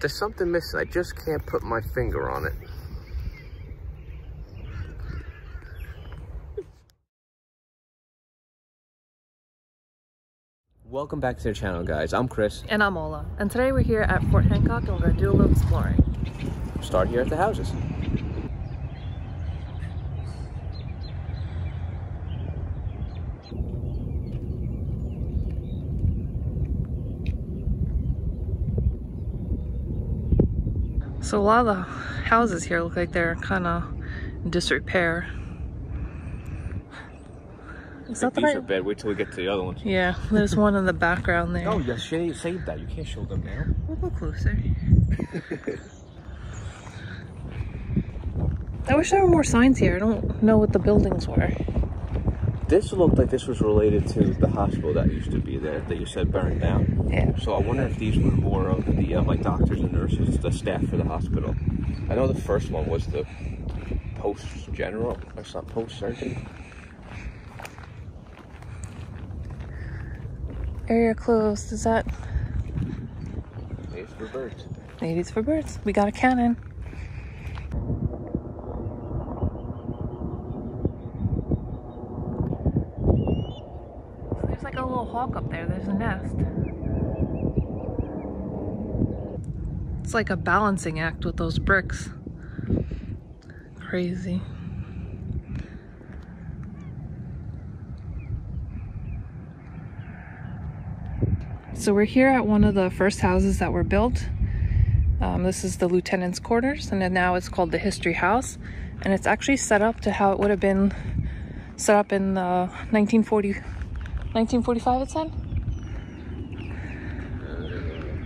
there's something missing. I just can't put my finger on it. Welcome back to the channel, guys. I'm Chris. And I'm Ola. And today we're here at Fort Hancock and we're going to do a little exploring. Start here at the houses. So a lot of the houses here look like they're kind of in disrepair. Is that the These are bad. Wait till we get to the other ones. Yeah, there's one in the background there. Oh, you saved that. You can't show them now. We'll go closer. I wish there were more signs here. I don't know what the buildings were. This looked like this was related to the hospital that used to be there that you said burned down. Yeah. So I wonder if these were more of the like doctors and nurses, the staff for the hospital. I know the first one was the post general, or not post surgeon. Area closed. Is that? Maybe it's for birds. Maybe it's for birds. We got a cannon. There's like a little hawk up there. There's a nest. It's like a balancing act with those bricks. Crazy. So we're here at one of the first houses that were built. This is the lieutenant's quarters, and then now it's called the History House. And it's actually set up to how it would have been set up in 1945, it said?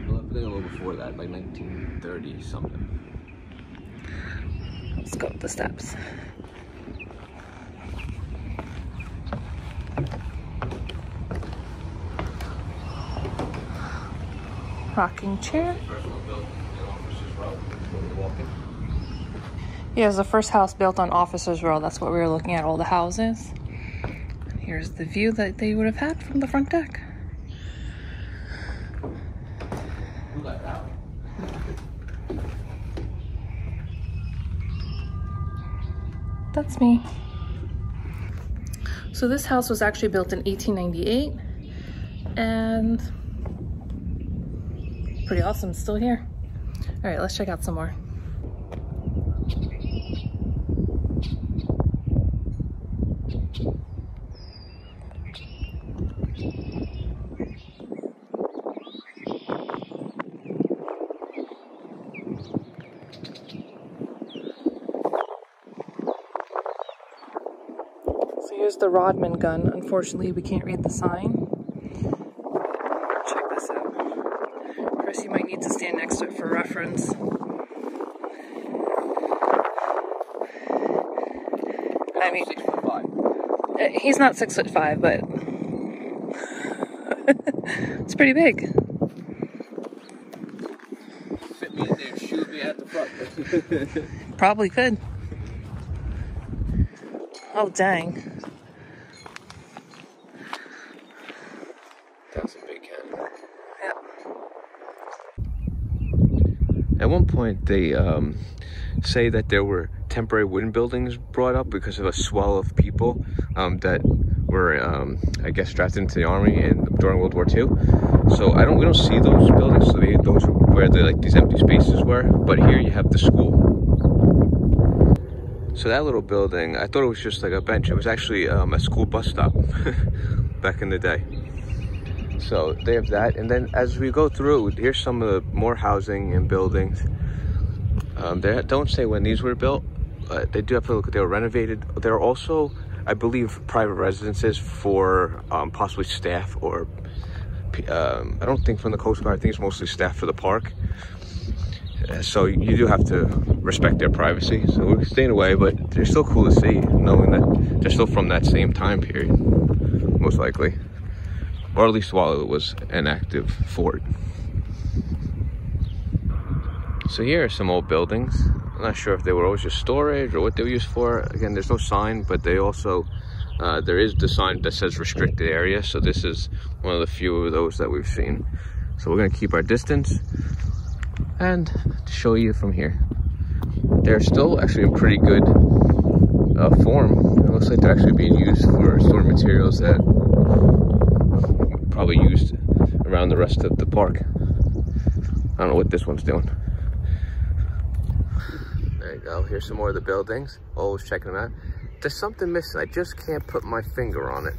A little before that, like 1930 something. Let's go up the steps. Rocking chair. Yeah, it's the first house built on Officers Row. That's what we were looking at, all the houses. And here's the view that they would have had from the front deck. That's me. So this house was actually built in 1898 and pretty awesome, it's still here. All right, let's check out some more. So here's the Rodman gun. Unfortunately, we can't read the sign. Check this out. You might need to stand next to it for reference. I mean, 6'5". He's not 6'5", but it's pretty big. Fit me in there, shoot me at the front. Probably could. Oh dang. That's a big cannon. Yeah. At one point, they say that there were temporary wooden buildings brought up because of a swell of people that were, I guess, drafted into the army during World War II. So we don't see those buildings. So those are where these empty spaces were. But here you have the school. So that little building, I thought it was just like a bench. It was actually a school bus stop back in the day. So they have that, and then as we go through, here's some of the more housing and buildings. They don't say when these were built. They do have to look. They were renovated. There are also, I believe, private residences for possibly staff or I don't think from the Coast Guard. I think it's mostly staff for the park. So you do have to respect their privacy. So we're staying away, but they're still cool to see, knowing that they're still from that same time period, most likely. Or at least while it was an active fort. So here are some old buildings. I'm not sure if they were always just storage or what they were used for. Again, there's no sign, but they also, there is the sign that says restricted area. So this is one of the few of those that we've seen. So we're gonna keep our distance. And to show you from here, they're still actually in pretty good form. It looks like they're actually being used for storing materials that probably used around the rest of the park. I don't know what this one's doing. There you go. Here's some more of the buildings. Always checking them out. There's something missing. I just can't put my finger on it.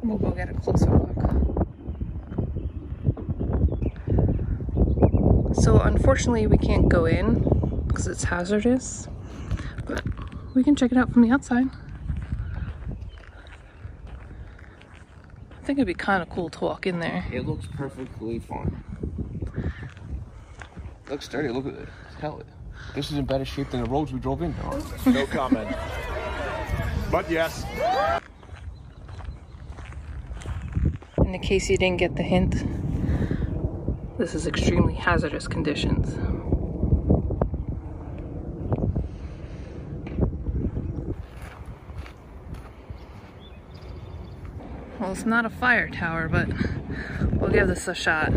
We'll go get a closer look. So unfortunately we can't go in because it's hazardous, but we can check it out from the outside. I think it'd be kind of cool to walk in there. It looks perfectly fine. It looks dirty. Look at it. Hell, this is in better shape than the roads we drove in. No comment. But yes. In case you didn't get the hint, this is extremely hazardous conditions. Well, it's not a fire tower, but we'll give this a shot.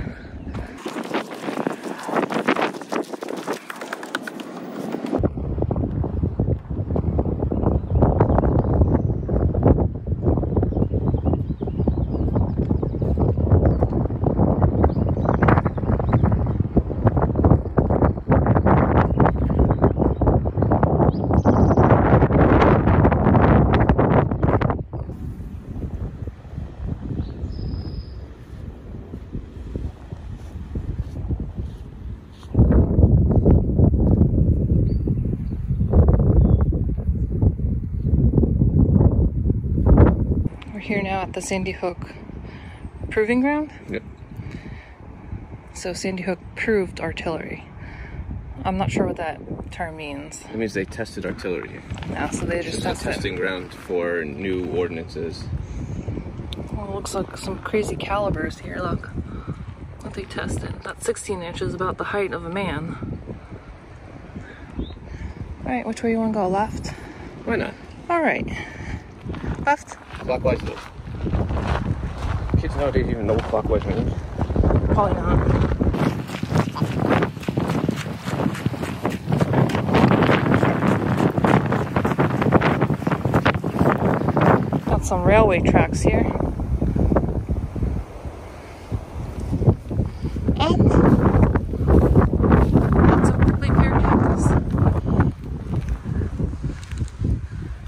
Here now at the Sandy Hook Proving Ground. Yep. So Sandy Hook proved artillery. I'm not sure what that term means. It means they tested artillery here. No, so they just It's a testing ground for new ordinances. Well, it looks like some crazy calibers here. Look what they tested. That 16 inches, about the height of a man. All right, which way you want to go? Left? Why not? All right. Left? Clockwise it is. Kids nowadays even know what clockwise means. Probably not. Got some railway tracks here. And lots of prickly pear cactus.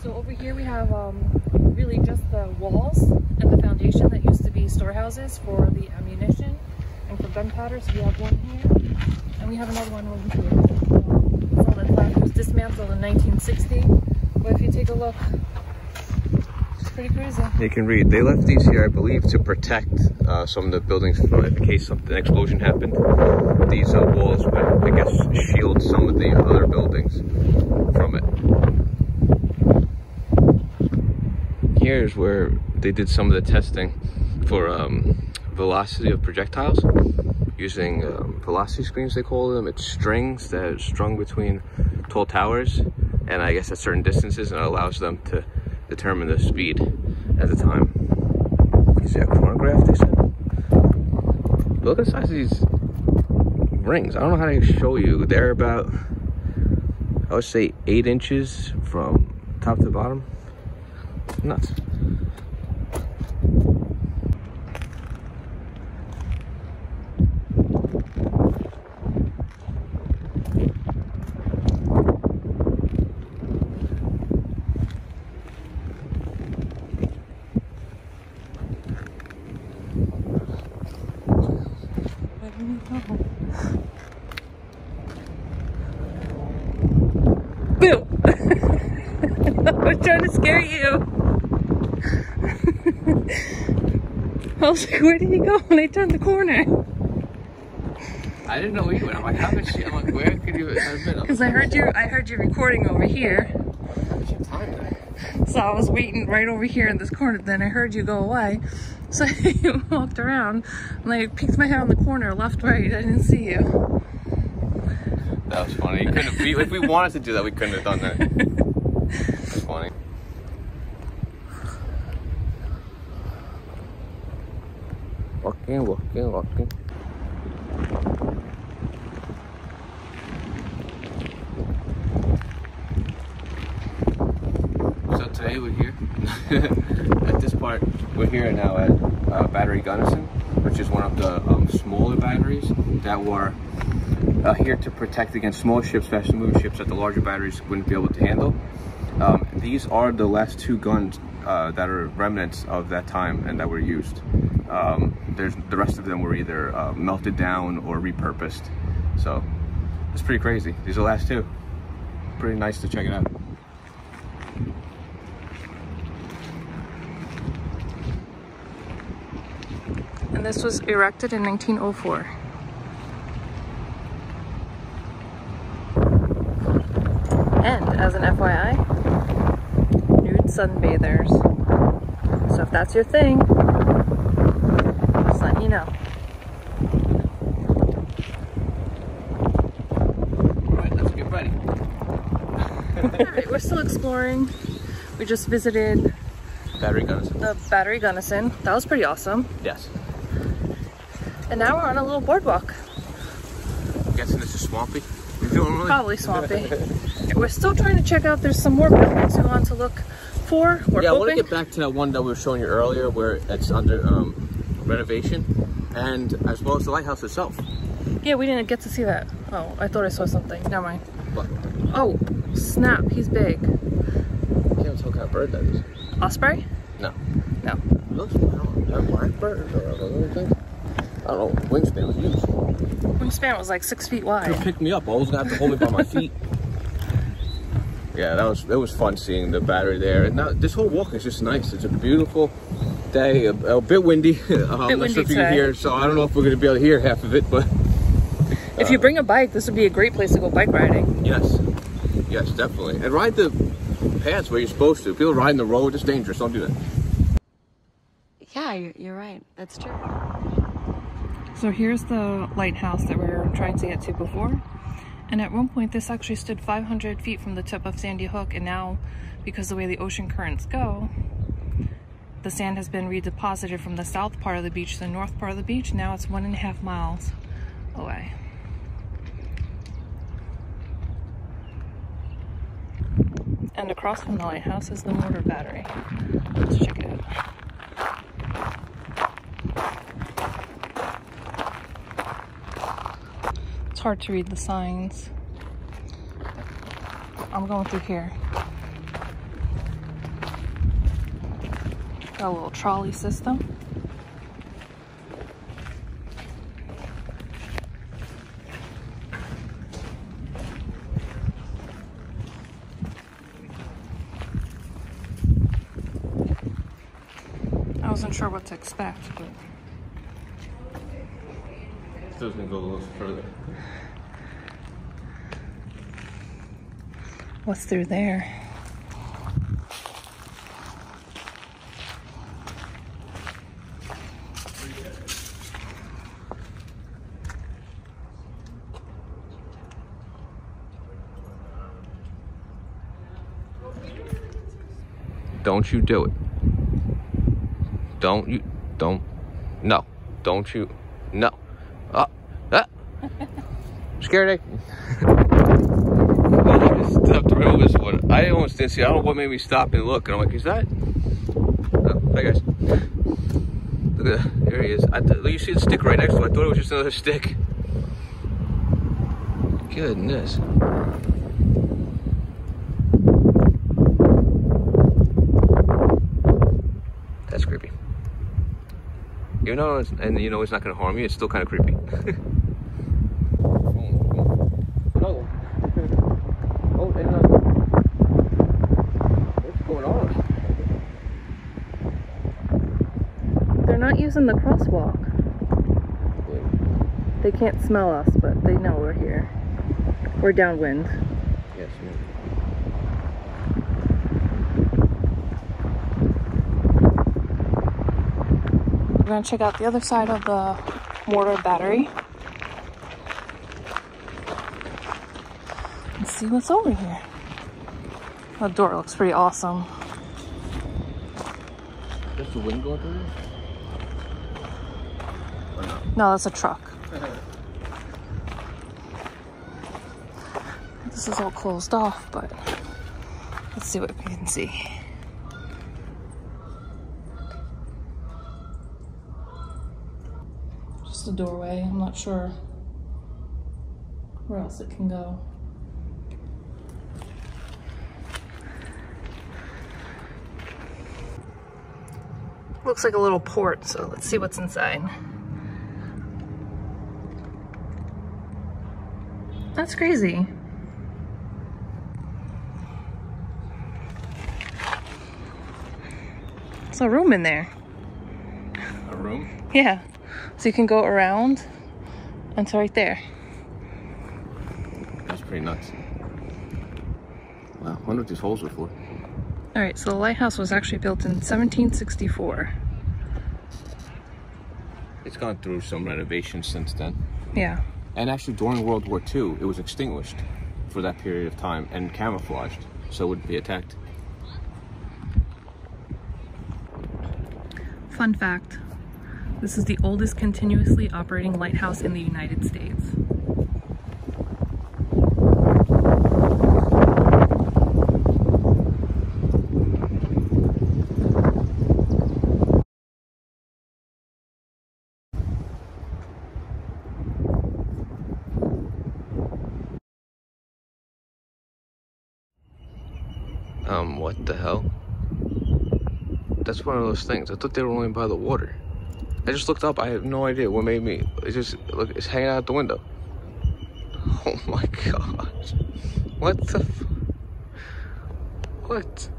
So over here we have really just the walls and the foundation that used to be storehouses for the ammunition and for gunpowder. So we have one here, and we have another one over here. That's all that's left. It was dismantled in 1960, but if you take a look, it's pretty crazy. You can read. They left these here, I believe, to protect some of the buildings from, in case an explosion happened. These walls would, I guess, shield some of the other buildings from it. Here's where they did some of the testing for velocity of projectiles using velocity screens, they call them. It's strings that are strung between tall towers, and I guess at certain distances, and it allows them to determine the speed at the time. Is that a chronograph, they said? Look at the size of these rings. I don't know how to show you. They're about, I would say, 8 inches from top to bottom. Nuts. Boo! I was trying to scare you. I was like, where did he go when I turned the corner? I didn't know where you went. I'm like, how could she? I'm like, where could you have been? Because I heard you recording over here. What's your time there? So I was waiting right over here in this corner. Then I heard you go away. So I walked around and I peeked my head on the corner, left, right. I didn't see you. That was funny. If we wanted to do that, we couldn't have done that. That's funny. Walking. So today we're here. At this part, we're here now at Battery Gunnison, which is one of the smaller batteries that were here to protect against small ships, fast moving ships that the larger batteries wouldn't be able to handle. These are the last two guns that are remnants of that time and that were used. The rest of them were either melted down or repurposed. So it's pretty crazy. These are the last two. Pretty nice to check it out. And this was erected in 1904. And as an FYI, nude sunbathers. So if that's your thing, just letting you know. Alright, let's get ready. Alright, we're still exploring. We just visited the Battery Gunnison. That was pretty awesome. Yes. And now we're on a little boardwalk. I'm guessing this is swampy. Normally? Probably swampy. We're still trying to check out. There's some more buildings we want to look for. I want to get back to that one that we were showing you earlier, where it's under renovation, and as well as the lighthouse itself. Yeah, we didn't get to see that. Oh, I thought I saw something. Never mind. What? Oh, snap! He's big. I can't tell what kind of bird that is. Osprey? No. No. It looks, I don't know, a blackbird or anything. I don't know. Wingspan was huge. Wingspan was like 6 feet wide. It picked me up. I was gonna have to hold me by my feet. Yeah, it was fun seeing the battery there. And now this whole walk is just nice. It's a beautiful day, a bit windy. I'm not sure if you can hear, so I don't know if we're going to be able to hear half of it, but... if you bring a bike, this would be a great place to go bike riding. Yes. Yes, definitely. And ride the paths where you're supposed to. People riding the road, it's dangerous. Don't do that. Yeah, you're right. That's true. So here's the lighthouse that we were trying to get to before. And at one point, this actually stood 500 feet from the tip of Sandy Hook, and now, because of the way the ocean currents go, the sand has been redeposited from the south part of the beach to the north part of the beach. Now it's 1.5 miles away. And across from the lighthouse is the mortar battery. Let's check it out. It's hard to read the signs. I'm going through here. Got a little trolley system. I wasn't sure what to expect, but Still gonna go a little further. what's through there? Don't you do it. No. Don't you, no. Scared, eh? I just stepped right over this one. I almost didn't see it. I don't know what made me stop and look. And I'm like, is that? Oh, hi guys. Look at that. There he is. You see the stick right next to him. I thought it was just another stick. Goodness. That's creepy. Even though it's not going to harm you, it's still kind of creepy. What's going on? They're not using the crosswalk. They can't smell us, but they know we're here. We're downwind. Yes, We're gonna check out the other side of the mortar battery. see what's over here. The door looks pretty awesome. Just the wind going through there? Or no? No, that's a truck. This is all closed off, but let's see what we can see. Just a doorway. I'm not sure where else it can go. Looks like a little port, so let's see what's inside. That's crazy. There's a room in there. A room? Yeah. So you can go around and it's right there. That's pretty nuts. Wow, I wonder what these holes were for. All right, so the lighthouse was actually built in 1764. It's gone through some renovations since then. Yeah. And actually during World War II, it was extinguished for that period of time and camouflaged, so it wouldn't be attacked. Fun fact, this is the oldest continuously operating lighthouse in the United States. What the hell? That's one of those things. I thought they were only by the water. I just looked up. I have no idea what made me. It's just, look, it's hanging out the window. Oh my gosh. What the what?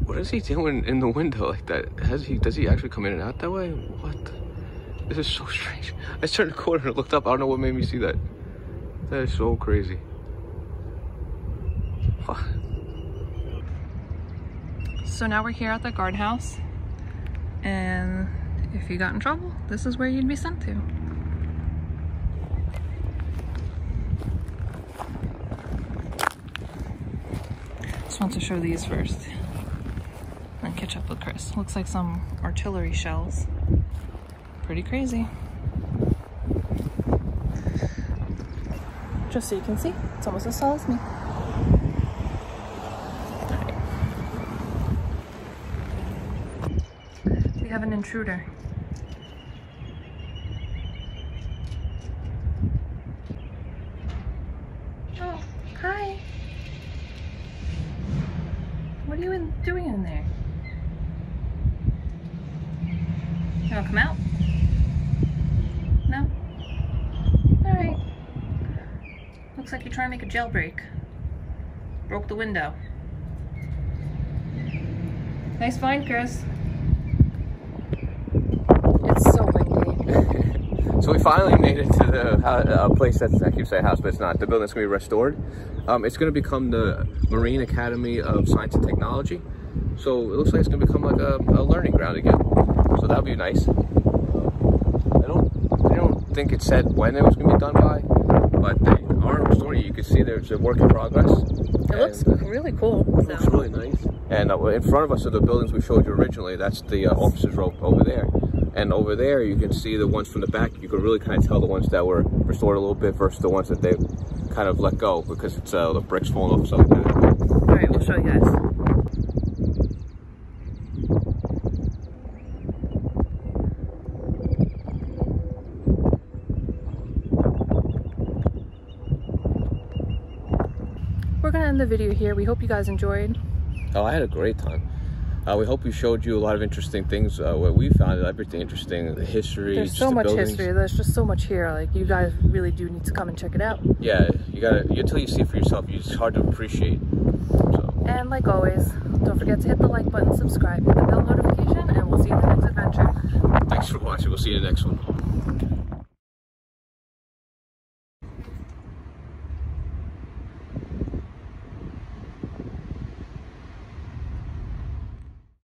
What is he doing in the window like that? Does he actually come in and out that way? What? This is so strange. I turned the corner and looked up. I don't know what made me see that. That is so crazy. So now we're here at the guardhouse, and if you got in trouble, this is where you'd be sent to. Just want to show these first and catch up with Chris. Looks like some artillery shells. Pretty crazy. Just so you can see, it's almost as tall as me. We have an intruder. Oh, hi. What are you doing in there? You wanna come out? No? Alright. Looks like you're trying to make a jailbreak. Broke the window. Nice find, Chris. It's so windy. So we finally made it to the place that's, I keep saying house, but it's not. The building's gonna be restored. It's gonna become the Marine Academy of Science and Technology. So it looks like it's gonna become like a learning ground again. So that'll be nice. I don't think it said when it was gonna be done by, but they are restoring it. You can see there's a work in progress. It looks really cool. It looks really nice. And in front of us are the buildings we showed you originally. That's the officers' row over there. And over there, you can see the ones from the back. You can really kind of tell the ones that were restored a little bit versus the ones that they kind of let go because it's the bricks falling off. So kind of. All right, we'll show you guys. We're gonna end the video here. We hope you guys enjoyed. Oh, I had a great time. We hope we showed you a lot of interesting things. What we found, everything interesting, the history. There's so much history. There's just so much here. Like, you guys really do need to come and check it out. Yeah, you gotta, until you see it for yourself, it's hard to appreciate. So. And like always, don't forget to hit the like button, subscribe, hit the bell notification, and we'll see you in the next adventure. Thanks for watching. We'll see you in the next one.